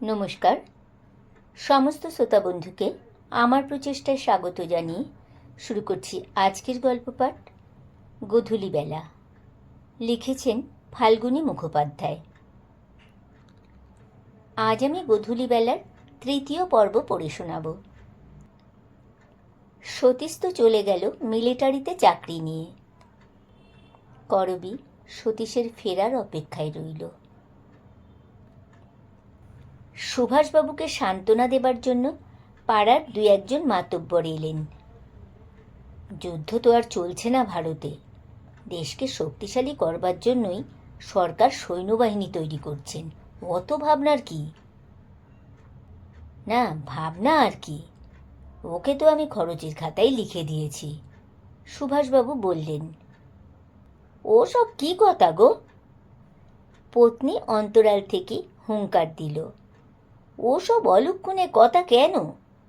নমস্কার। সমস্ত শ্রোতা বন্ধুকে আমার প্রচেষ্টায় স্বাগত জানিয়ে শুরু করছি আজকের গল্প পাঠ গোধূলি বেলা। লিখেছেন ফাল্গুনী মুখোপাধ্যায়। আজ আমি গোধূলি বেলার তৃতীয় পর্ব পড়ে শোনাব। সতীশ তো চলে গেল মিলিটারিতে চাকরি নিয়ে। করবী সতীশের ফেরার অপেক্ষায় রইল। সুভাষবাবুকে সান্ত্বনা দেবার জন্য পাড়ার দুই একজন মাতব্বর এলেন। যুদ্ধ তো আর চলছে না ভারতে, দেশকে শক্তিশালী করবার জন্যই সরকার সৈন্যবাহিনী তৈরি করছেন। অত ভাবনার কি? না, ভাবনা আর কি, ওকে তো আমি খরচের খাতায় লিখে দিয়েছি। সুভাষবাবু বললেন। ও সব কি কথা গো? পত্নী অন্তরাল থেকে হুঙ্কার দিল। ও সব অলক্ষণে কথা কেন?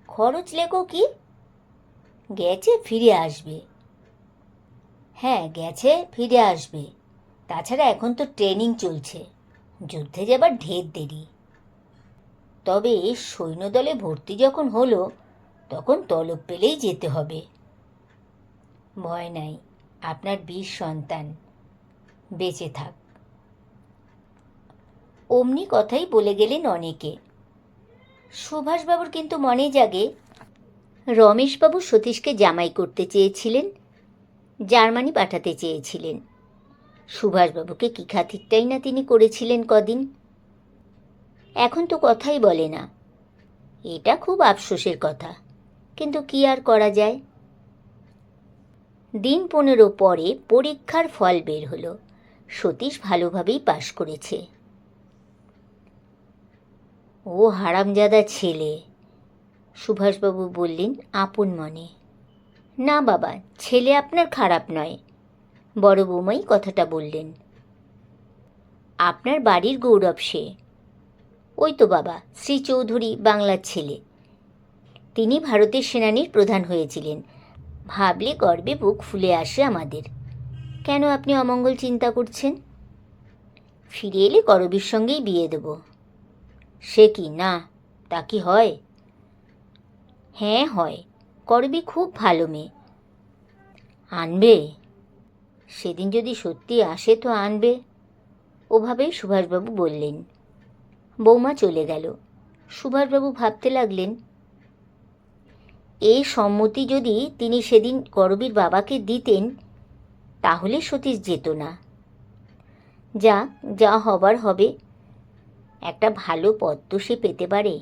খরচ লেখো কি? গেছে ফিরে আসবে। হ্যাঁ, গেছে ফিরে আসবে। তাছাড়া এখন তো ট্রেনিং চলছে, যুদ্ধে যাবার ঢের দেরি। তবে সৈন্যদলে ভর্তি যখন হলো তখন তলব পেলেই যেতে হবে। ভয় নাই, আপনার 20 সন্তান, বেঁচে থাক। অমনি কথাই বলে গেলেন অনেকে। সুভাষবাবুর কিন্তু মনে জাগে, রমেশবাবু সতীশকে জামাই করতে চেয়েছিলেন, জার্মানি পাঠাতে চেয়েছিলেন। সুভাষবাবুকে কি খাতিরটাই না তিনি করেছিলেন কদিন। এখন তো কথাই বলে না। এটা খুব আফসোসের কথা, কিন্তু কি আর করা যায়। দিন 15 পরে পরীক্ষার ফল বের হলো। সতীশ ভালোভাবেই পাশ করেছে। ও হারামজাদা ছেলে, সুভাষবাবু বললেন আপন মনে। না বাবা, ছেলে আপনার খারাপ নয়, বড় বৌমাই কথাটা বললেন। আপনার বাড়ির গৌরব সে। ওই তো বাবা, শ্রী চৌধুরী বাংলার ছেলে, তিনি ভারতের সেনানির প্রধান হয়েছিলেন। ভাবলে গর্বে বুক ফুলে আসে আমাদের। কেন আপনি অমঙ্গল চিন্তা করছেন? ফিরে এলে করবীর সঙ্গেই বিয়ে দেব। সে কি না, তা কি হয়? হ্যাঁ হয়, করবী খুব ভালো মেয়ে। আনবে? সেদিন যদি সত্যি আসে তো আনবে। ওভাবেই সুভাষবাবু বললেন। বৌমা চলে গেল। সুভাষবাবু ভাবতে লাগলেন, এই সম্মতি যদি তিনি সেদিন করবীর বাবাকে দিতেন তাহলে সতীশ যেত না। যা হবার হবে, একটা ভালো পদ তো সে পেতে পারে।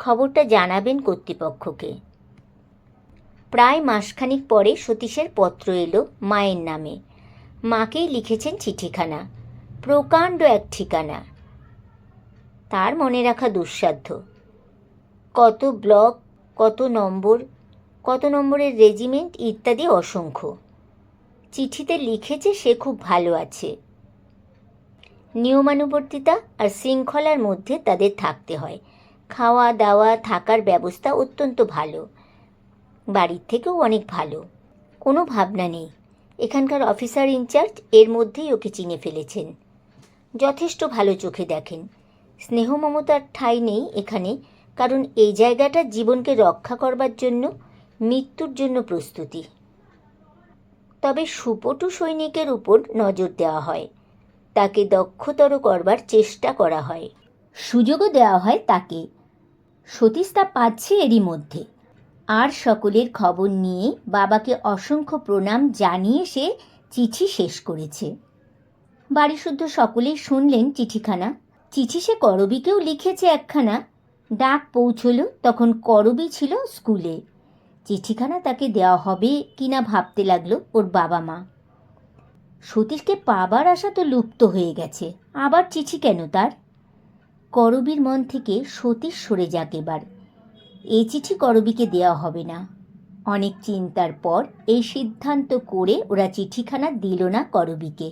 খবরটা জানাবেন কর্তৃপক্ষকে। প্রায় মাসখানিক পরে সতীশের পত্র এলো মায়ের নামে। মাকেই লিখেছেন চিঠিখানা, প্রকাণ্ড এক ঠিকানা। তার মনে রাখা দুঃসাধ্য। কত ব্লক, কত নম্বরের রেজিমেন্ট ইত্যাদি অসংখ্য। চিঠিতে লিখেছে সে খুব ভালো আছে। নিয়মানুবর্তিতা আর শৃঙ্খলার মধ্যে তাদের থাকতে হয়। খাওয়া দাওয়া থাকার ব্যবস্থা অত্যন্ত ভালো, বাড়ির থেকেও অনেক ভালো। কোনো ভাবনা নেই। এখানকার অফিসার ইনচার্জ এর মধ্যেই ওকে চিনে ফেলেছেন, যথেষ্ট ভালো চোখে দেখেন। স্নেহ মমতার ঠাঁই নেই এখানে, কারণ এই জায়গাটা জীবনকে রক্ষা করবার জন্য, মৃত্যুর জন্য প্রস্তুতি। তবে সুপটু সৈনিকের উপর নজর দেওয়া হয়, তাকে দক্ষতর করবার চেষ্টা করা হয়, সুযোগও দেওয়া হয় তাকে। সতীশ তা পাচ্ছে এরই মধ্যে। আর সকলের খবর নিয়ে বাবাকে অসংখ্য প্রণাম জানিয়ে সে চিঠি শেষ করেছে। বাড়ি শুদ্ধ সকলেই শুনলেন চিঠিখানা। চিঠি সে করবীকেও লিখেছে একখানা। ডাক পৌঁছল তখন করবী ছিল স্কুলে। চিঠিখানা তাকে দেওয়া হবে কিনা ভাবতে লাগলো ওর বাবা মা। সতীশকে পাবার আশা তো লুপ্ত হয়ে গেছে, আবার চিঠি কেন তার? করবীর মন থেকে সতীশ সরে যাক এবার। এই চিঠি করবীকে দেওয়া হবে না। অনেক চিন্তার পর এই সিদ্ধান্ত করে ওরা চিঠিখানা দিল না করবীকে।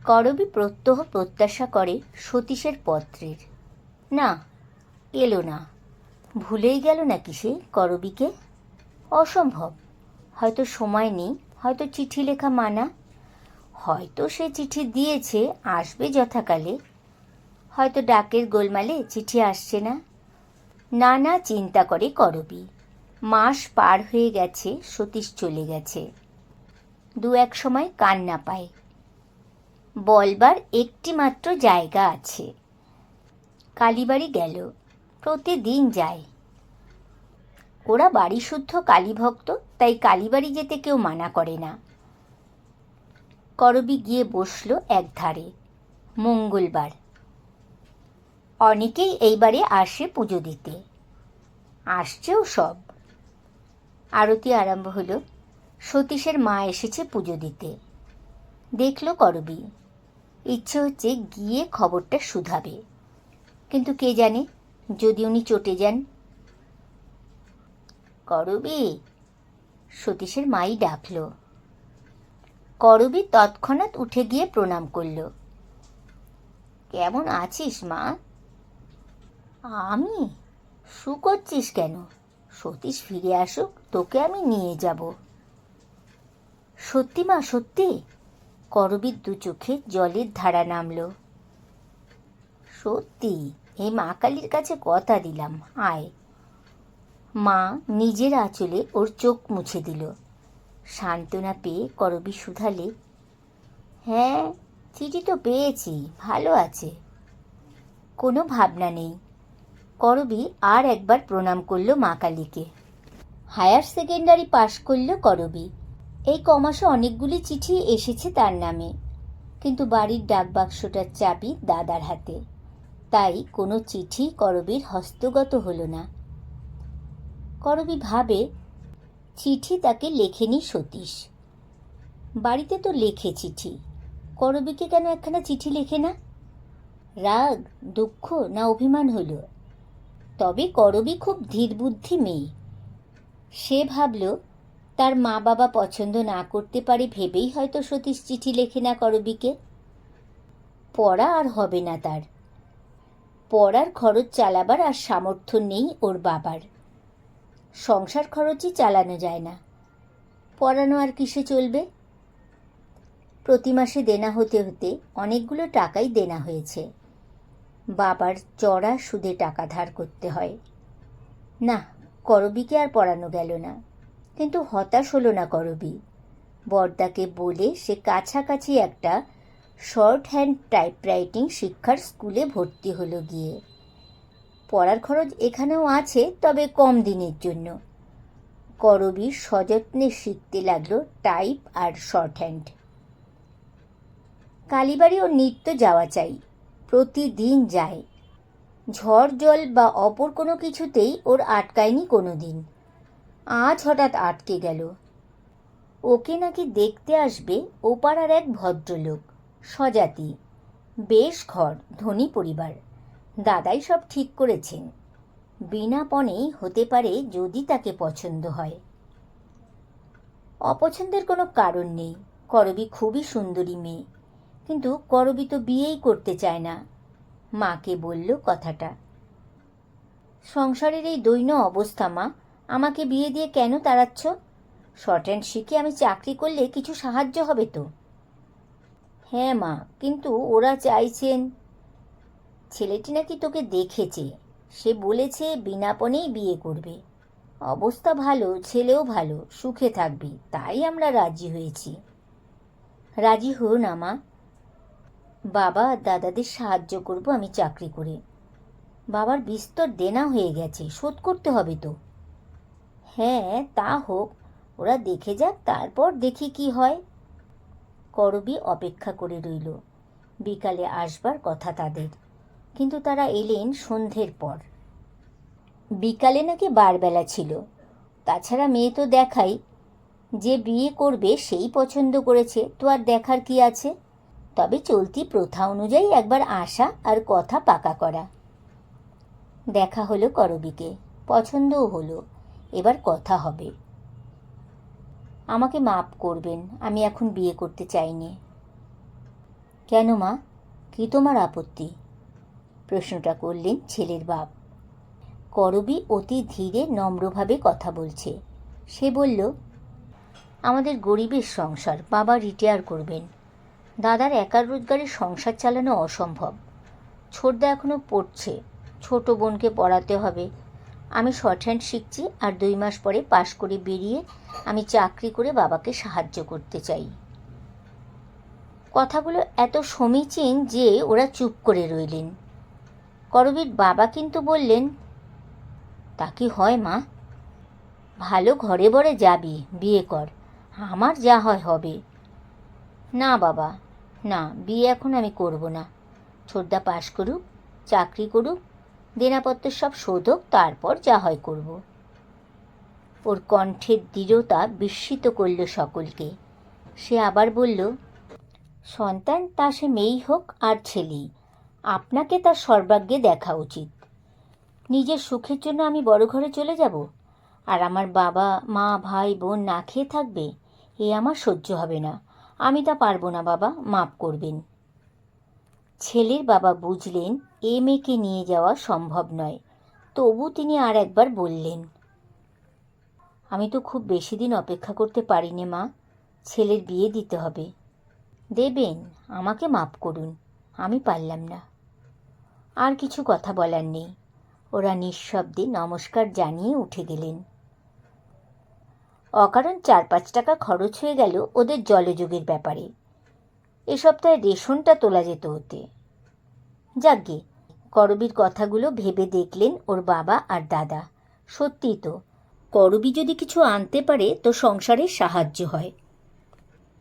করবী প্রত্যহ প্রত্যাশা করে সতীশের পত্রের। না, এলো না। ভুলেই গেল নাকি সে করবীকে? অসম্ভব। হয়তো সময় নেই, হয়তো চিঠি লেখা মানা, হয়তো সে চিঠি দিয়েছে, আসবে যথাকালে, হয়তো ডাকের গোলমালে চিঠি আসছে না। নানা চিন্তা করে করবী। মাস পার হয়ে গেছে, সতীশ চলে গেছে। দু এক সময় কান্না পায়। বলবার একটি মাত্র জায়গা আছে। কালীবাড়ি গেল, প্রতিদিন যায়। ওরা বাড়ি শুদ্ধ কালীভক্ত, তাই কালীবাড়ি যেতে কেউ মানা করে না। করবী গিয়ে বসল একধারে। মঙ্গলবার। অনেকেই এইবারে আসে পুজো দিতে, আসছেও সব। আরতি আরম্ভ হলো। সতীশের মা এসেছে পুজো দিতে। দেখল করবী। ইচ্ছে হচ্ছে গিয়ে খবরটা শুধাবে, কিন্তু কে জানে যদি উনি চটে যান। করবী, সতীশের মাই ডাকল। করবী তৎক্ষণাৎ উঠে গিয়ে প্রণাম করল। কেমন আছিস মা? আমি? শুকোচ্ছিস কেন? সতীশ ফিরে আসুক, তোকে আমি নিয়ে যাব। সত্যি মা, সত্যি? করবীর দু চোখে জলের ধারা নামল। সত্যি, এই মা কালীর কাছে কথা দিলাম, আয়। মা নিজের আঁচলে ওর চোখ মুছে দিল। সান্ত্বনা পেয়ে করবী শুধালে, হ্যাঁ, চিঠি তো পেয়েছি, ভালো আছে। কোনো ভাবনা নেই। করবী আর একবার প্রণাম করল মা কালীকে। হায়ার সেকেন্ডারি পাশ করল করবী। এই কমাসে অনেকগুলি চিঠি এসেছে তার নামে, কিন্তু বাড়ির ডাকবাক্সটার চাবি দাদার হাতে, তাই কোনো চিঠি করবীর হস্তগত হলো না। করবী ভাবে, চিঠি তাকে লেখেনি সতীশ। বাড়িতে তো লেখে চিঠি, করবীকে কেন একখানা চিঠি লেখে না? রাগ, দুঃখ না অভিমান হলো? তবে করবী খুব ধীরবুদ্ধি মেয়ে। সে ভাবল, তার মা বাবা পছন্দ না করতে পারে ভেবেই হয়তো সতীশ চিঠি লেখে না করবীকে। পড়া আর হবে না তার। পড়ার খরচ চালাবার আর সামর্থ্য নেই ওর বাবার। সংসার খরচই চালানো যায় না, পড়ানো আর কিসে চলবে? প্রতি মাসে দেনা হতে হতে অনেকগুলো টাকাই দেনা হয়েছে। বাবার চড়া সুদে টাকা ধার করতে হয়। না, করবীকে আর পড়ানো গেল না। কিন্তু হতাশ হলো না করবী। বড়দাকে বলে সে কাছাকাছি একটা শর্ট হ্যান্ড টাইপরাইটিং শিক্ষার স্কুলে ভর্তি হলো গিয়ে। পড়ার খরচ এখানেও আছে, তবে কম দিনের জন্য। করবী সযত্নে শিখতে লাগলো টাইপ আর শর্ট হ্যান্ড। কালীবাড়ি ওর নিত্য যাওয়া চাই, প্রতিদিন যায়। ঝড় জল বা অপর কোনো কিছুতেই ওর আটকায়নি কোনো দিন। আজ হঠাৎ আটকে গেল। ওকে নাকি দেখতে আসবে ও পাড়ার এক ভদ্রলোক, স্বজাতি, বেশ ঘর, ধনী পরিবার। দাদাই সব ঠিক করেছেন। বিনা পণেই হতে পারে যদি তাকে পছন্দ হয়। অপছন্দের কোনো কারণ নেই। করবী খুবই সুন্দরী মেয়ে, কিন্তু করবী তো বিয়েই করতে চায় না। মাকে বলল কথাটা। সংসারের এই দৈন্য অবস্থা মা, আমাকে বিয়ে দিয়ে কেন তাড়াচ্ছ? শর্ট হ্যান্ড শিখে আমি চাকরি করলে কিছু সাহায্য হবে তো। হ্যাঁ মা, কিন্তু ওরা চাইছেন। ছেলেটি নাকি তোকে দেখেছে, সে বলেছে বিনা পণেই বিয়ে করবে। অবস্থা ভালো, ছেলেও ভালো, সুখে থাকবি, তাই আমরা রাজি হয়েছি। রাজি হও না মা। বাবা আর দাদাদের সাহায্য করব আমি চাকরি করে। বাবার বিস্তর দেনা হয়ে গেছে, শোধ করতে হবে তো। হ্যাঁ, তা হোক, ওরা দেখে যাক, তারপর দেখি কি হয়। করবী অপেক্ষা করে রইল। বিকালে আসবার কথা তাদের, কিন্তু তারা এলেন সন্ধ্যের পর। বিকালে নাকি বারবেলা ছিল। তাছাড়া মেয়ে তো দেখাই, যে বিয়ে করবে সেই পছন্দ করেছে, তো আর দেখার কি আছে? তবে চলতি প্রথা অনুযায়ী একবার আসা আর কথা পাকা করা। দেখা হলো করবীকে, পছন্দও হলো, এবার কথা হবে। আমাকে মাপ করবেন, আমি এখন বিয়ে করতে চাইনি। কেন মা, কি তোমার আপত্তি? প্রশ্নটা করলেন ছেলের বাপ। করবী অতি ধীরে নম্রভাবে কথা বলছে। সে বলল, আমাদের গরিবের সংসার, বাবা রিটায়ার করবেন। দাদার একার রোজগারে সংসার চালানো অসম্ভব। ছোটদা এখনও পড়ছে, ছোট বোনকে পড়াতে হবে। আমি শর্ট হ্যান্ড শিখছি, আর 2 মাস পরে পাশ করে বেরিয়ে আমি চাকরি করে বাবাকে সাহায্য করতে চাই। কথাগুলো এত সমীচীন যে ওরা চুপ করে রইলেন। করবীর বাবা কিন্তু বললেন, তা কি হয় মা? ভালো ঘরে বরে যাবি, বিয়ে কর, আমার যা হয় হবে। না বাবা, না, বিয়ে এখন আমি করব না। ছোটদা পাশ করুক, চাকরি করুক, দেনাপত্র সব শোধ হোক, তারপর যা হয় করব। ওর কণ্ঠের দৃঢ়তা বিস্মিত করল সকলকে। সে আবার বলল, সন্তান তা সে মেয়েই হোক আর ছেলেই, আপনাকে তার সর্বাগ্যে দেখা উচিত। নিজের সুখের জন্য আমি বড় ঘরে চলে যাব, আর আমার বাবা মা ভাই বোন না খেয়ে থাকবে? এ আমার সহ্য হবে না। আমি তা পারবো না বাবা, মাপ করবেন। ছেলের বাবা বুঝলেন এ মেয়েকে নিয়ে যাওয়া সম্ভব নয়। তবু তিনি আর একবার বললেন, আমি তো খুব বেশি দিন অপেক্ষা করতে পারিনি মা, ছেলের বিয়ে দিতে হবে। দেবেন, আমাকে মাপ করুন, আমি পারলাম না। আর কিছু কথা বলার নেই। ওরা নিঃশব্দে নমস্কার জানিয়ে উঠে গেলেন। অকারণ 4-5 টাকা খরচ হয়ে গেল ওদের জলযোগের ব্যাপারে। এ সপ্তাহে রেশনটা তোলা যেত ওতে। যাকগে, করবীর কথাগুলো ভেবে দেখলেন ওর বাবা আর দাদা। সত্যিই তো, করবী যদি কিছু আনতে পারে তো সংসারে সাহায্য হয়।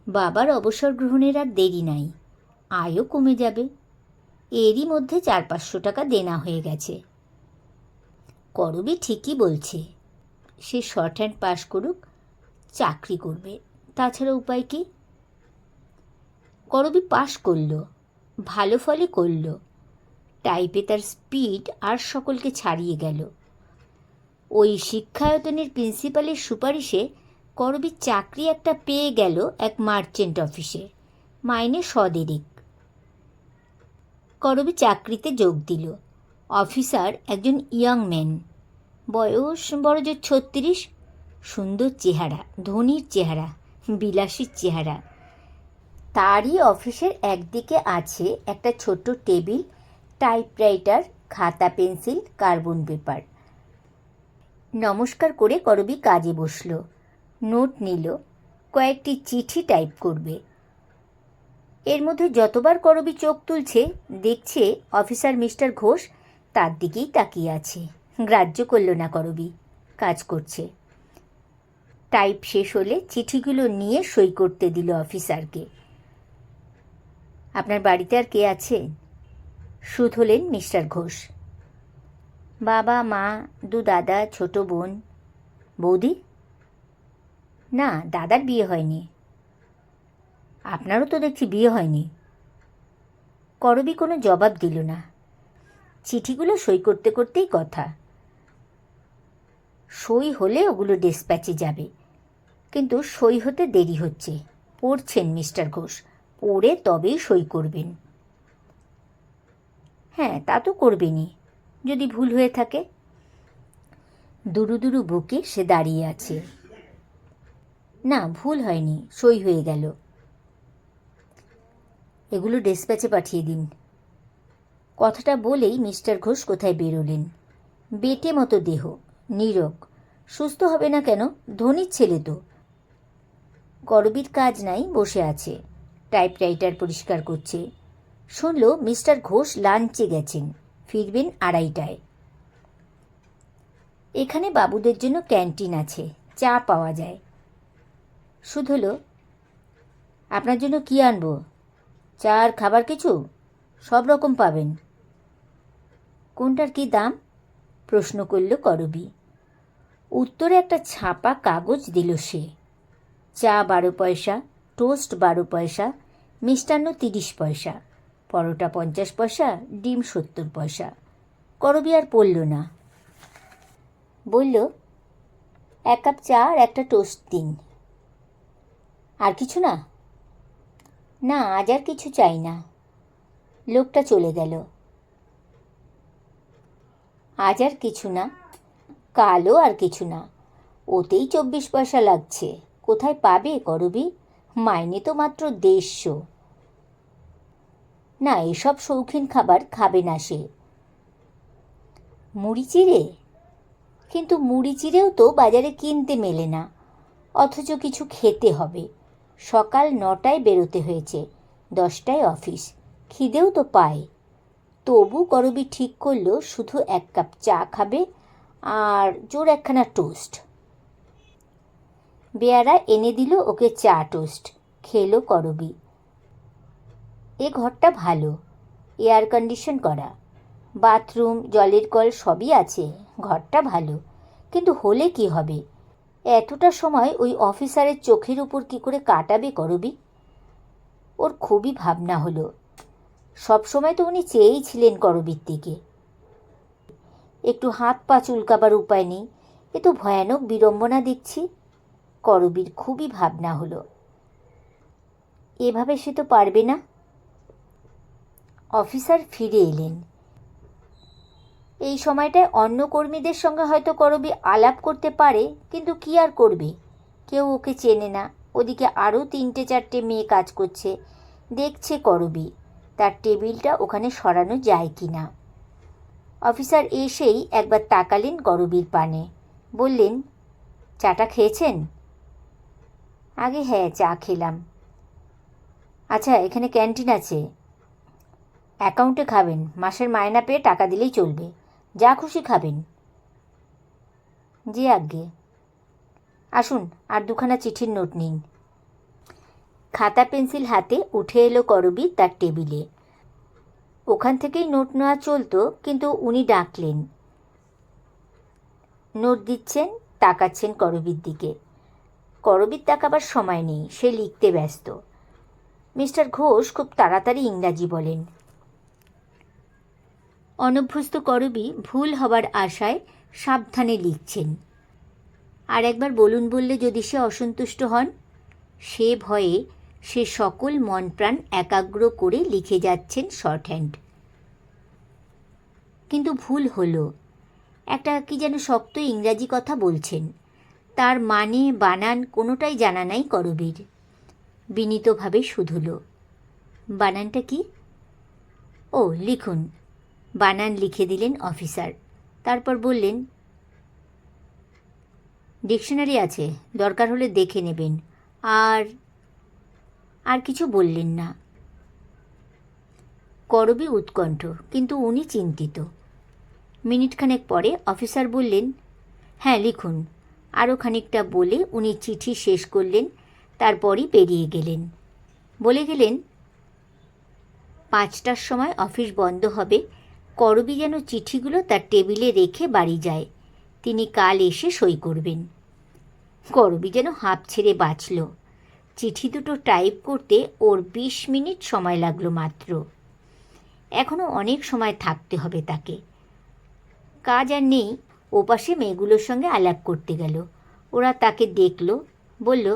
বাবার অবসর গ্রহণের আর দেরি নাই, আয়ও কমে যাবে। এরই মধ্যে 400-500 টাকা দেনা হয়ে গেছে। করবী ঠিকই বলছে, সে শর্ট হ্যান্ড পাশ করুক, চাকরি করবে, তাছাড়া উপায় কি? করবী পাশ করল, ভালো ফলে করল। টাইপে তার স্পিড আর সকলকে ছাড়িয়ে গেল। ওই শিক্ষায়তনের প্রিন্সিপালের সুপারিশে করবী চাকরি একটা পেয়ে গেল এক মার্চেন্ট অফিসে, মাইনে 100 করবী চাকরিতে যোগ দিল। অফিসার একজন ইয়ং ম্যান, বয়স বড় জোর 36, সুন্দর চেহারা, ধনীর চেহারা, বিলাসীর চেহারা। তারই অফিসের একদিকে আছে একটা ছোট্ট টেবিল, টাইপরাইটার, খাতা পেন্সিল, কার্বন পেপার। নমস্কার করে করবী কাজে বসল, নোট নিল, কয়েকটি চিঠি টাইপ করবে। এর মধ্যে যতবার করবী চোখ তুলছে দেখছে অফিসার মিস্টার ঘোষ তার দিকেই তাকিয়ে আছে। গ্রাহ্য করল না করবী, কাজ করছে। টাইপ শেষ হলে চিঠিগুলো নিয়ে সই করতে দিল অফিসারকে। আপনার বাড়িতে আর কে আছে? শুধলেন মিস্টার ঘোষ। বাবা মা, 2 দাদা, ছোট বোন। বৌদি? না, দাদার বিয়ে হয়নি। আপনারও তো দেখছি বিয়ে হয়নি। করবী কোনো জবাব দিল না। চিঠিগুলো সই করতে করতেই কথা। সই হলে ওগুলো ডেসপ্যাচে যাবে, কিন্তু সই হতে দেরি হচ্ছে। পড়ছেন মিস্টার ঘোষ, পড়ে তবেই সই করবেন। হ্যাঁ, তা তো করবেনই, যদি ভুল হয়ে থাকে। দুরু দুরু বুকে সে দাঁড়িয়ে আছে। না, ভুল হয়নি, সই হয়ে গেল। এগুলো ডেসপ্যাচে পাঠিয়ে দিন। কথাটা বলেই মিস্টার ঘোষ কোথায় বেরোলেন। বেটে মতো দেহ, নীরোগ, সুস্থ হবে না কেন? ধনীর ছেলে তো। করবীর কাজ নাই, বসে আছে, টাইপরাইটার পরিষ্কার করছে। শুনল মিস্টার ঘোষ লাঞ্চে গেছেন, ফিরবেন 2:30টায়। এখানে বাবুদের জন্য ক্যান্টিন আছে, চা পাওয়া যায়। শুধল, আপনার জন্য কি আনবো? চা আর খাবার কিছু? সব রকম পাবেন। কোনটার কি দাম? প্রশ্ন করল করবী। উত্তরে একটা ছাপা কাগজ দিল সে। চা 12 পয়সা, টোস্ট 12 পয়সা, মিষ্টান্ন 30 পয়সা, পরোটা 50 পয়সা, ডিম 70 পয়সা। করবী আর পড়ল না, বলল, 1 কাপ চা আর একটা টোস্ট দিন। আর কিছু না? না, আজ আর কিছু চাই না। লোকটা চলে গেল। আজ আর কিছু না, কালও আর কিছু না, ওতেই 24 পয়সা লাগছে। কোথায় পাবে করবী? মাইনে তো মাত্র 150। না, এসব শৌখিন খাবার খাবে না সে। মুড়ি চিড়ে? কিন্তু মুড়ি চিড়েও তো বাজারে কিনতে মেলে না, অথচ কিছু খেতে হবে। সকাল 9টায় বেরোতে হয়েছে, 10টায় অফিস, খিদেও তো পায়। তবু করবি ঠিক করলো শুধু 1 কাপ চা খাবে আর জোর একখানা টোস্ট। বেয়ারা এনে দিল ওকে চা টোস্ট, খেলো করবি। এ ঘরটা ভালো, এয়ার কন্ডিশন করা, বাথরুম, জলের কল সবই আছে, ঘরটা ভালো। কিন্তু হলে কি হবে, এতটা সময় ওই অফিসারের চোখের উপর কি করে কাটাবে করবি? ওর খুবই ভাবনা হলো। সবসময় তো উনি চেয়েই ছিলেন করবির দিকে। একটু হাত পা চুলকাবার উপায় নেই, এ তো ভয়ানক বিড়ম্বনা দেখছি। করবির খুবই ভাবনা হলো, এভাবে সে তো পারবে না। অফিসার ফিরে এলেন। এই সময়টায় অন্য কর্মীদের সঙ্গে হয়তো করবি আলাপ করতে পারে, কিন্তু কি আর করবে, কেউ ওকে চেনে না। ওদিকে আরও 3-4টে মেয়ে কাজ করছে, দেখছে করবি তার টেবিলটা ওখানে সরানো যায় কি না। অফিসার এসেই একবার তাকালেন করবির পানে, বললেন, চাটা খেয়েছেন? আগে হ্যাঁ, চা খেলাম। আচ্ছা, এখানে ক্যান্টিন আছে, অ্যাকাউন্টে খাবেন, মাসের মায়না পেয়ে টাকা দিলেই চলবে, যা খুশি খাবেন। জি আজ্ঞে। আসুন, আর 2খানা চিঠির নোট নিন। খাতা পেন্সিল হাতে উঠে এলো করবি তার টেবিলে। ওখান থেকেই নোট নেওয়া চলতো, কিন্তু উনি ডাকলেন। নোট দিচ্ছেন, তাকাচ্ছেন করবির দিকে। করবির তাকাবার সময় নেই, সে লিখতে ব্যস্ত। মিস্টার ঘোষ খুব তাড়াতাড়ি ইংরাজি বলেন। অনভ্যস্ত করবি ভুল হবার আশায় সাবধানে লিখছেন। আর একবার বলুন বললে যদি সে অসন্তুষ্ট হন, সে ভয়ে সে সকল মন প্রাণ একাগ্র করে লিখে যাচ্ছেন শর্ট হ্যান্ড। কিন্তু ভুল হলো। একটা কি যেন শক্ত ইংরাজি কথা বলছেন, তার মানে বানান কোনোটাই জানা নাই করবীর। বিনীতভাবে শুধুল, বানানটা কি? ও, লিখুন। বানান লিখে দিলেন অফিসার। তারপর বললেন, ডিকশনারি আছে, দরকার হলে দেখে নেবেন। আর আর কিছু বললেন না। করবী উৎকণ্ঠ, কিন্তু উনি চিন্তিত। মিনিটখানেক পরে অফিসার বললেন, হ্যাঁ লিখুন। আরও খানিকটা বলে উনি চিঠি শেষ করলেন, তারপরই বেরিয়ে গেলেন। বলে গেলেন, 5টার সময় অফিস বন্ধ হবে, করবী যেন চিঠিগুলো তার টেবিলে রেখে বাড়ি যায়, তিনি কাল এসে সই করবেন। করবী যেন হাঁপ ছেড়ে বাঁচল। চিঠি দুটো টাইপ করতে ওর 20 মিনিট সময় লাগলো মাত্র। এখনও অনেক সময় থাকতে হবে তাকে। কাজ আর নেই, ওপাশে মেয়েগুলোর সঙ্গে আলাপ করতে গেল। ওরা তাকে দেখল, বলল,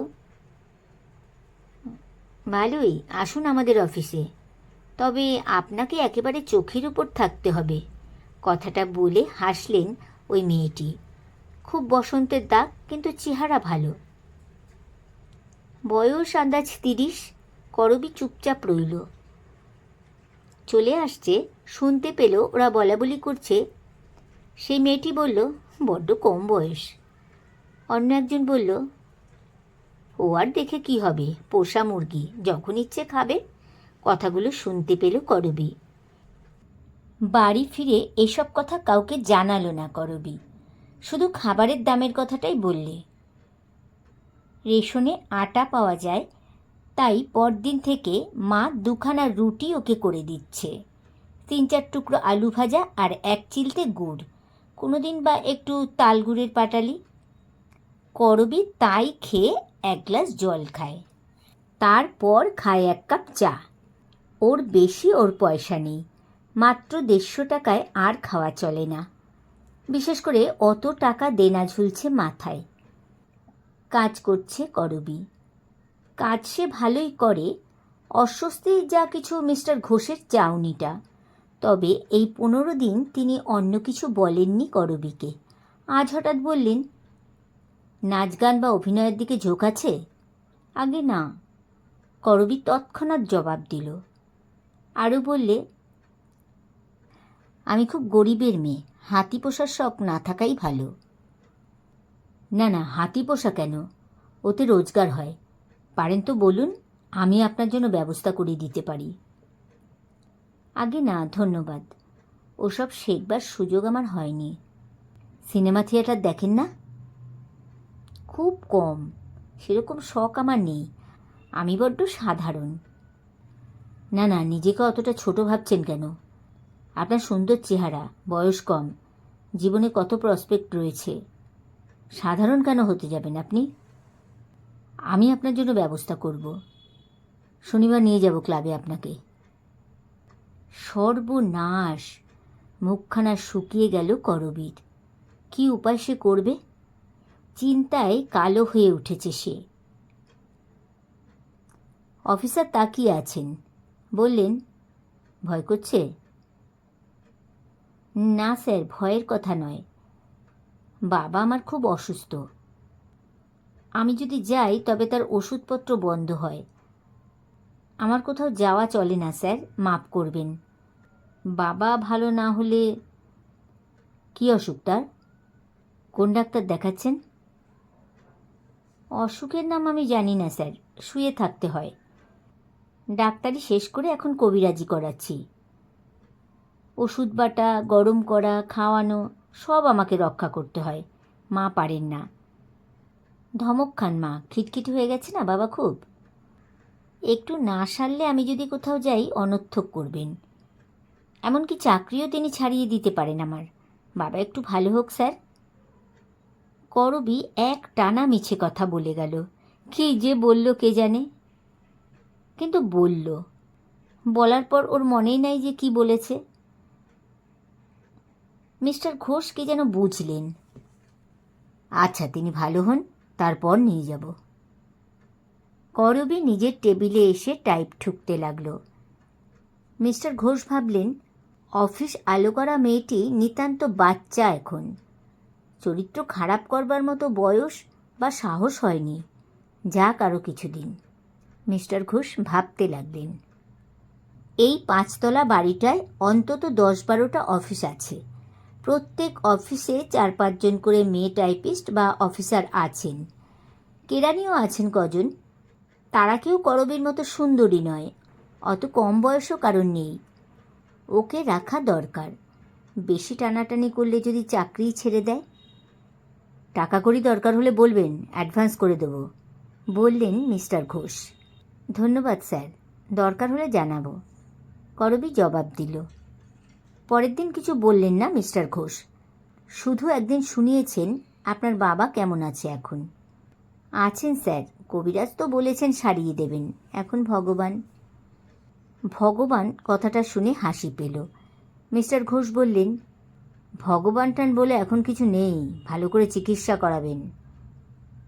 ভালোই, আসুন আমাদের অফিসে, তবে আপনাকে একেবারে চোখের উপর থাকতে হবে। কথাটা বলে হাসলেন ওই মেয়েটি। খুব বসন্তের দাগ, কিন্তু চেহারা ভালো। বয়স আন্দাজ 30। করবী চুপচাপ রইল। চলে আসছে শুনতে পেল ওরা বলাবলি করছে। সেই মেয়েটি বলল, বড্ড কম বয়স। অন্য একজন বলল, ও আর দেখে কি হবে, পোষা মুরগি, যখন ইচ্ছে খাবে। কথাগুলো শুনতে পেল করবী। বাড়ি ফিরে এসব কথা কাউকে জানালো না করবী, শুধু খাবারের দামের কথাটাই বললে। রেশনে আটা পাওয়া যায়, তাই পরদিন থেকে মা 2খানা রুটি ওকে করে দিচ্ছে, 3-4 টুকরো আলু ভাজা আর 1 চিলতে গুড়, কোনোদিন বা একটু তাল গুড়ের পাটালি। করবী তাই খেয়ে 1 গ্লাস জল খায়, তারপর খায় 1 কাপ চা। ওর বেশি ওর পয়সা নেই, মাত্র 150 টাকায় আর খাওয়া চলে না। বিশেষ করে অত টাকা দেনা ঝুলছে মাথায়। কাজ করছে করবী, কাজ সে ভালোই করে। অস্বস্তি যা কিছু মিস্টার ঘোষের চাউনিটা। তবে এই 15 দিন তিনি অন্য কিছু বলেননি করবীকে। আজ হঠাৎ বললেন, নাচ গান বা অভিনয়ের দিকে ঝোঁক আছে? আগে না। করবী তৎক্ষণাৎ জবাব দিল, আরও বললে, আমি খুব গরিবের মেয়ে, হাতি পোষার শখ না থাকাই ভালো। না না, হাতি পোষা কেন, ওতে রোজগার হয়। পারেন তো বলুন, আমি আপনার জন্য ব্যবস্থা করে দিতে পারি। আগে না ধন্যবাদ, ওসব শেখবার সুযোগ আমার হয়নি। সিনেমা থিয়েটার দেখেন না? খুব কম, সেরকম শখ আমার নেই, আমি বড্ড সাধারণ। না না, নিজেকে অতটা ছোট ভাবছেন কেন? আপনার সুন্দর চেহারা, বয়স কম, জীবনে কত প্রসপেক্ট রয়েছে। সাধারণ কেন হতে যাবেন আপনি? আমি আপনার জন্য ব্যবস্থা করব, শনিবার নিয়ে যাব ক্লাবে আপনাকে। সর্বনাশ! মুখখানা শুকিয়ে গেল করবীর। কি উপায় সে করবে? চিন্তায় কালো হয়ে উঠেছে সে। অফিসার তাকিয়ে আছেন, বললেন, ভয় করছে? না স্যার, ভয়ের কথা নয়, বাবা আমার খুব অসুস্থ। আমি যদি যাই তবে তার ওষুধপত্র বন্ধ হয়। আমার কোথাও যাওয়া চলে না স্যার, মাপ করবেন। বাবা ভালো না হলে। কি অসুখ তার? কোন ডাক্তার দেখাচ্ছেন? অসুখের নাম আমি জানি না স্যার, শুয়ে থাকতে হয়। ডাক্তারি শেষ করে এখন কবিরাজি করাচ্ছি। ওষুধ বাটা, গরম করা, খাওয়ানো সব আমাকে রক্ষা করতে হয়, মা পারেন না। ধমক খান মা, খিটখিট হয়ে গেছে না বাবা খুব। একটু না সারলে আমি যদি কোথাও যাই অনর্থক করবেন। এমনকি চাকরিও তিনি ছাড়িয়ে দিতে পারেন আমার। বাবা একটু ভালো হোক স্যার। করবী এক টানা মিছে কথা বলে গেল। কি যে বলল কে জানে, কিন্তু বলল। বলার পর ওর মনেই নাই যে কি বলেছে। মিস্টার ঘোষ কি যেন বুঝলেন। আচ্ছা, তিনি ভালো হন, তারপর নিয়ে যাব। করবী নিজের টেবিলে এসে টাইপ ঠুকতে লাগল। মিস্টার ঘোষ ভাবলেন, অফিস আলো করা মেয়েটি নিতান্ত বাচ্চা এখন, চরিত্র খারাপ করবার মতো বয়স বা সাহস হয়নি, যাক আরও কিছুদিন। মিস্টার ঘোষ ভাবতে লাগলেন, এই 5 তলা বাড়িটায় অন্তত 10-12টা অফিস আছে। প্রত্যেক অফিসে 4-5 জন করে মেয়ে টাইপিস্ট বা অফিসার আছেন। কেরানিও আছেন কজন। তারা কেউ করবীর মতো সুন্দরী নয়, অত কম বয়সও কারণ নেই। ওকে রাখা দরকার। বেশি টানাটানি করলে যদি চাকরি ছেড়ে দেয়। টাকা কড়ি দরকার হলে বলবেন, অ্যাডভান্স করে দেব, বললেন মিস্টার ঘোষ। ধন্যবাদ স্যার, দরকার হলে জানাবো, করবী জবাব দিল। পরের দিন কিছু বললেন না মিস্টার ঘোষ, শুধু একদিন শুনিয়েছেন, আপনার বাবা কেমন আছে এখন? আছেন স্যার, কবিরাজ তো বলেছেন সারিয়ে দেবেন, এখন ভগবান। ভগবান কথাটা শুনে হাসি পেল। মিস্টার ঘোষ বললেন, ভগবান টান বলে এখন কিছু নেই, ভালো করে চিকিৎসা করাবেন।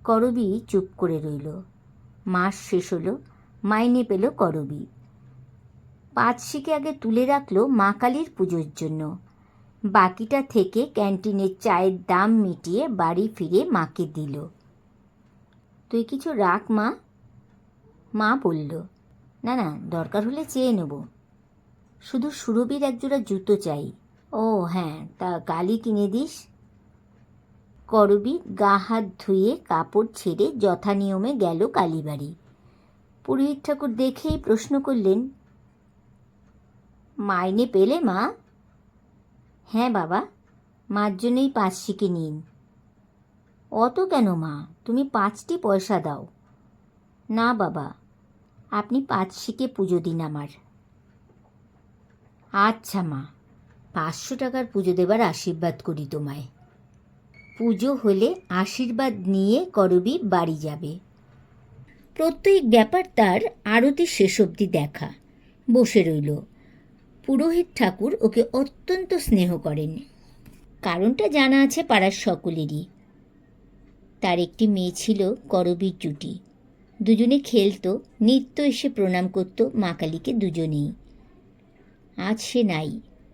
করবী চুপ করে রইল। মাস শেষ হলো, মাইনে পেল করবী। 5 শিকে আগে তুলে রাখলো মা কালীর পুজোর জন্য। বাকিটা থেকে ক্যান্টিনের চায়ের দাম মিটিয়ে বাড়ি ফিরে মাকে দিল। তুই কিছু রাখ মা। মা বলল, না না, দরকার হলে চেয়ে নেব। শুধু সুরভির একজোড়া জুতো চাই। ও হ্যাঁ, তা কালই কিনে দিস। করবী গা হাত ধুয়ে কাপড় ছেড়ে যথানিয়মে গেল কালীবাড়ি। পুরোহিত ঠাকুর দেখেই প্রশ্ন করলেন, মাইনে পেলে মা? হ্যাঁ বাবা, মার জন্যই 5 শিকে নিন। অত কেন মা, তুমি 5টি পয়সা দাও। না বাবা, আপনি 5 শিকে পুজো দিন আমার। আচ্ছা মা, 500 টাকার পুজো দেবার আশীর্বাদ করি তোমায়। পুজো হলে আশীর্বাদ নিয়ে করবী বাড়ি যাবে। প্রত্যেক ব্যাপার তার আরতি শেষ অবধি দেখা। বসে রইল। পুরোহিত ঠাকুর ওকে অত্যন্ত স্নেহ করেন। কারণটা জানা আছে পাড়ার সকলেরই। তার একটি মেয়ে ছিল করবীর জুটি। দুজনে খেলতো, নিত্য এসে প্রণাম করত মা কালীকে দুজনেই। আজ সে নাই,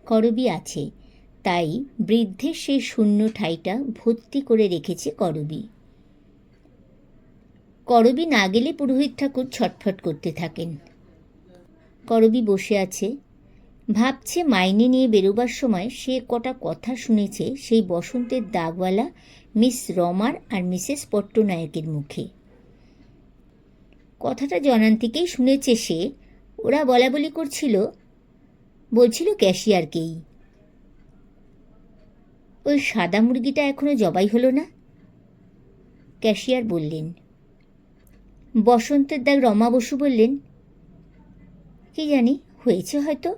করবী আছে, তাই বৃদ্ধের সেই শূন্য ঠাইটা ভর্তি করে রেখেছে করবী। করবী না গেলে পুরোহিত ঠাকুর ছটফট করতে থাকেন। করবী বসে আছে, ভাবছে মাইনে নিয়ে বেরোবার সময় সে কটা কথা শুনেছে সেই বসন্তের দাগওয়ালা মিস রমার আর মিসেস পট্টনায়কের মুখে। কথাটা জনান্তিকেই শুনেছে সে। ওরা বলাবলি বলছিল ক্যাশিয়ারকেই, ওই সাদা মুরগিটা এখনো জবাই হলো না। ক্যাশিয়ার বললেন। বসন্তের দাগ রমা বসু বললেন, কি জানি, হয়েছে হয়তো।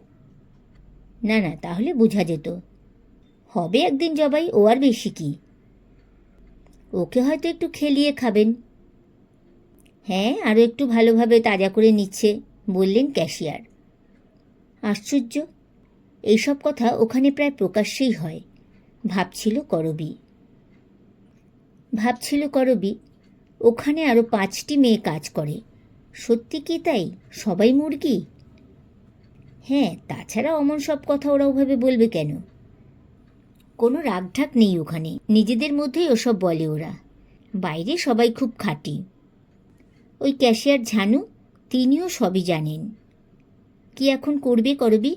না না, তাহলে বোঝা যেত। হবে একদিন জবাই, ও আর বেশি কি। ওকে হয়তো একটু খেলিয়ে খাবেন। হ্যাঁ, আরও একটু ভালোভাবে তাজা করে নিচ্ছে, বললেন ক্যাশিয়ার। আশ্চর্য, এইসব কথা ওখানে প্রায় প্রকাশ্যেই হয়, ভাবছিল করবী। ওখানে আরও 5টি মেয়ে কাজ করে। সত্যি কি তাই? সবাই মুরগি? হ্যাঁ, তাছাড়া অমন সব কথা ওরা ওভাবে বলবে কেন? কোনো রাগঢাক নেই ওখানে, নিজেদের মধ্যেই ওসব বলে ওরা। বাইরে সবাই খুব খাঁটি। ওই ক্যাশিয়ার ঝানু, তিনিও সবই জানেন। কি এখন করবে করবি?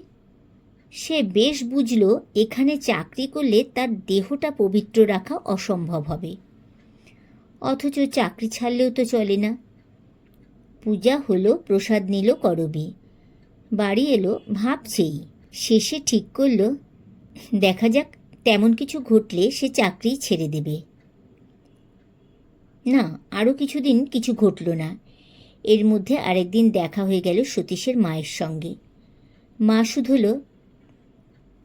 সে বেশ বুঝল এখানে চাকরি করলে তার দেহটা পবিত্র রাখা অসম্ভব হবে, অথচ চাকরি ছাড়লেও তো চলে না। পূজা হলো, প্রসাদ নিল করবী, বাড়ি এলো, ভাবছেই। শেষে ঠিক করল, দেখা যাক, তেমন কিছু ঘটলে সে চাকরি ছেড়ে দেবে। না, আরও কিছুদিন কিছু ঘটল না। এর মধ্যে আরেকদিন দেখা হয়ে গেল সতীশের মায়ের সঙ্গে। মা শুধল,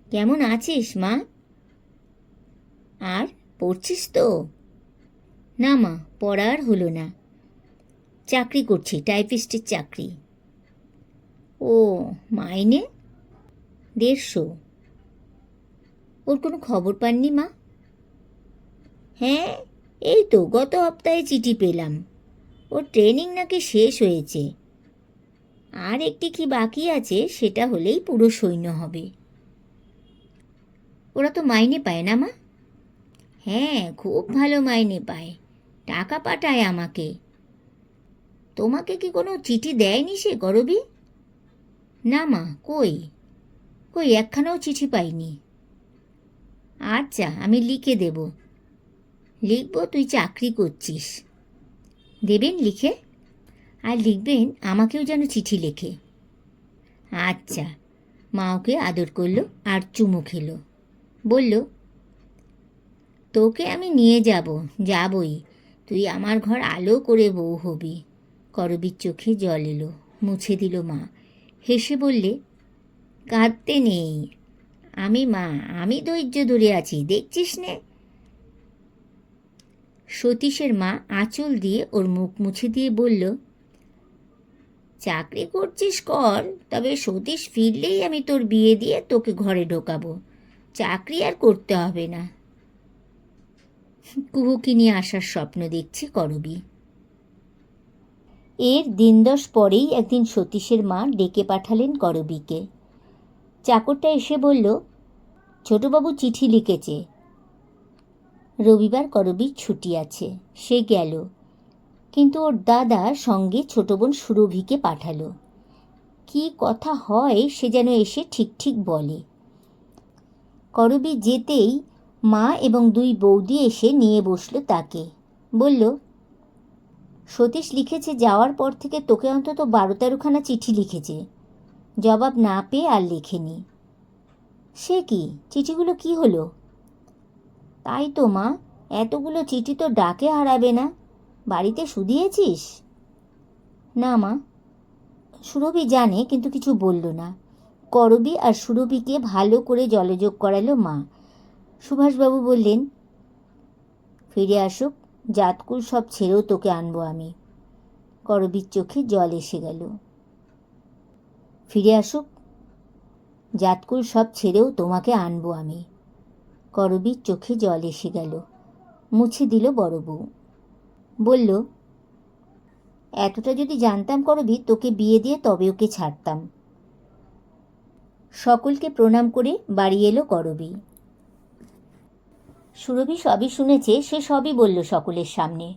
কেমন আছিস মা? আর পড়ছিস তো? না মা, পড়া আর হলো না। চাকরি করছি, টাইপিস্টের চাকরি। ও, মাইনে? 150। ওর কোনো খবর পাননি মা? হ্যাঁ, এই তো গত সপ্তাহে চিঠি পেলাম। ওর ট্রেনিং নাকি শেষ হয়েছে, আর একটি কি বাকি আছে, সেটা হলেই পুরো সৈন্য হবে। ওরা তো মাইনে পায় না মা? হ্যাঁ, খুব ভালো মাইনে পায়, টাকা পাঠায় আমাকে। তোমাকে কি কোনো চিঠি দেয়নি সে করবী? না মা, কই একখানাও চিঠি পাইনি। আচ্ছা, আমি লিখে দেব। লিখব, তুই চাকরি করছিস। দেবেন লিখে? আর লিখবেন আমাকেও যেন চিঠি লেখে। আচ্ছা। মা ওকে আদর করল আর চুমু খেল। বলল, তোকে আমি নিয়ে যাবই, তুই আমার ঘর আলো করে বউ হবি। করবীর চোখে জল এলো, মুছে দিল মা। হেসে বললে, কাঁদতে নেই, আমি ধৈর্য ধরে আছি, দেখছিস নে। সতীশের মা আঁচল দিয়ে ওর মুখ মুছে দিয়ে বলল, চাকরি করছিস কর, তবে সতীশ ফিরলেই আমি তোর বিয়ে দিয়ে তোকে ঘরে ঢোকাবো, চাকরি আর করতে হবে না। কুহুকে নিয়ে আসার স্বপ্ন দেখছি করবী। এর 10 পরেই একদিন সতীশের মা ডেকে পাঠালেন করবীকে। চাকরটা এসে বলল, ছোটবাবু চিঠি লিখেছে। রবিবার করবীর ছুটি আছে, সে গেল, কিন্তু ওর দাদা সঙ্গে ছোট বোন সুরভিকে পাঠালো। কি কথা হয় সে যেন এসে ঠিক ঠিক বলে। করবী যেতেই মা এবং 2 বৌদি এসে নিয়ে বসলো তাকে। বলল, সতীশ লিখেছে যাওয়ার পর থেকে তোকে অন্তত 12-13খানা চিঠি লিখেছে, জবাব না পেয়ে আর লেখেনি। সে কি, চিঠিগুলো কি হলো? তাই তো মা, এতগুলো চিঠি তো ডাকে হারাবে না। বাড়িতে শুধিয়েছিস? না মা। সুরভি জানে, কিন্তু কিছু বলল না। করবী আর সুরভিকে ভালো করে জলযোগ করালো মা। সুভাষবাবু বললেন, ফিরে আসুক, জাতকুল সব ছেড়েও তোকে আনবো আমি। করবীর চোখে জল এসে গেল। ফিরে আসুক, জাতকুল সব ছেড়েও তোমাকে আনবো আমি। করবীর চোখে জল এসে গেল, মুছে দিল বড় বউ। বলল, এতটা যদি জানতাম করবী, তোকে বিয়ে দিয়ে তবে ওকে ছাড়তাম। সকলকে প্রণাম করে বাড়ি এলো করবী। সুরভি সবই শুনেছে, সে সবই বলল সকলের সামনে।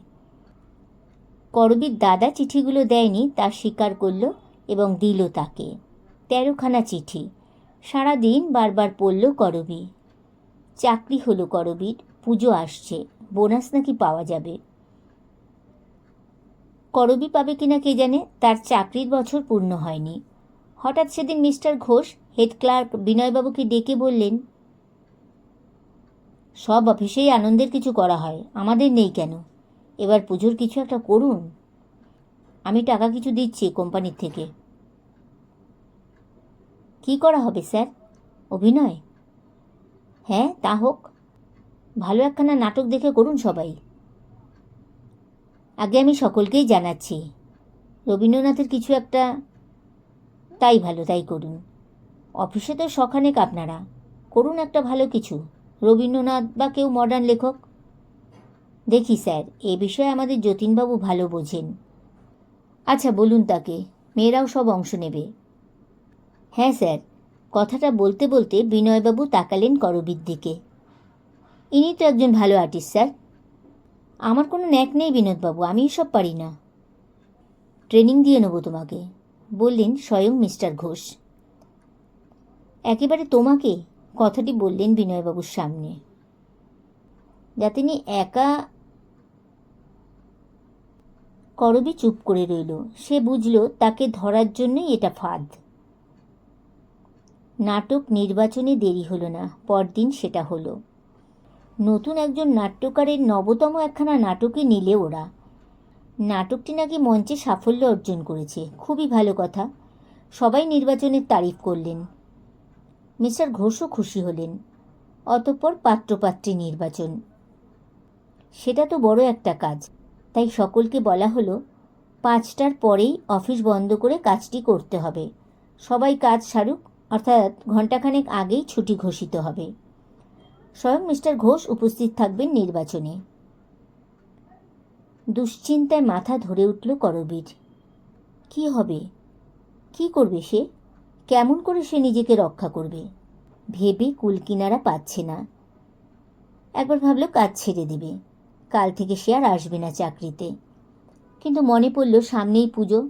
করবীর দাদা চিঠিগুলো দেয়নি তা স্বীকার করল এবং দিল তাকে 13খানা চিঠি। সারা দিন বারবার পড়ল করবী। চাকরি হলো করবীর, পুজো আসছে, বোনাস নাকি পাওয়া যাবে। করবী পাবে কিনা কে জানে, তার চাকরির বছর পূর্ণ হয়নি। হঠাৎ সেদিন মিস্টার ঘোষ হেড ক্লার্ক বিনয়বাবুকে ডেকে বললেন, সব অফিসেই আনন্দের কিছু করা হয়, আমাদের নেই কেন? এবার পুজোর কিছু একটা করুন। আমি টাকা কিছু দিচ্ছি কোম্পানির থেকে। কি করা হবে স্যার? অভিনয়? হ্যাঁ, তা হোক। ভালো একখানা নাটক দেখে করুন সবাই। আগে আমি সকলকেই জানাচ্ছি, রবীন্দ্রনাথের কিছু একটা। তাই ভালো, তাই করুন। অফিসে তো শখানেক আপনারা, করুন একটা ভালো কিছু, রবীন্দ্রনাথ বা কেউ মডার্ন লেখক। দেখি স্যার, এ বিষয়ে আমাদের যতীনবাবু ভালো বোঝেন। আচ্ছা বলুন তাকে, মেয়েরাও সব অংশ নেবে। হ্যাঁ স্যার। কথাটা বলতে বলতে বিনয়বাবু তাকালেন করবীর দিকে। ইনি তো একজন ভালো আর্টিস্ট স্যার। আমার কোনো ন্যাক নেই বিনোদবাবু, আমি এসব পারি না। ট্রেনিং দিয়ে নেব তোমাকে, বললেন স্বয়ং মিস্টার ঘোষ। একেবারে তোমাকে? কথাটি বললেন বিনয়বাবুর সামনে। যাতে একা। করবী চুপ করে রইল। সে বুঝল তাকে ধরার জন্যই এটা ফাঁদ। নাটক নির্বাচনে দেরি হলো না, পরদিন সেটা হলো। নতুন একজন নাট্যকারের নবতম একখানা নাটকে নিলে ওরা। নাটকটি নাকি মঞ্চে সাফল্য অর্জন করেছে, খুবই ভালো কথা। সবাই নির্বাচনের তারিফ করলেন। মিস্টার ঘোষও খুশি হলেন। অতঃপর পাত্রপাত্রী নির্বাচন। সেটা তো বড় একটা কাজ, তাই সকলকে বলা হলো 5টার পরেই অফিস বন্ধ করে কাজটি করতে হবে। সবাই কাজ সারুক, অর্থাৎ ঘণ্টাখানেক আগেই ছুটি ঘোষিত হবে। স্বয়ং মিস্টার ঘোষ উপস্থিত থাকবেন নির্বাচনে। দুশ্চিন্তায় মাথা ধরে উঠল করবীর। কি হবে? কি করবে সে? কেমন করে সে নিজেকে রক্ষা করবে? ভেবে কুলকিনারা পাচ্ছে না। একবার ভাবল কাজ ছেড়ে দেবে, কাল থেকে সে আর আসবে না চাকরিতে। কিন্তু মনে পড়ল সামনেই পুজো,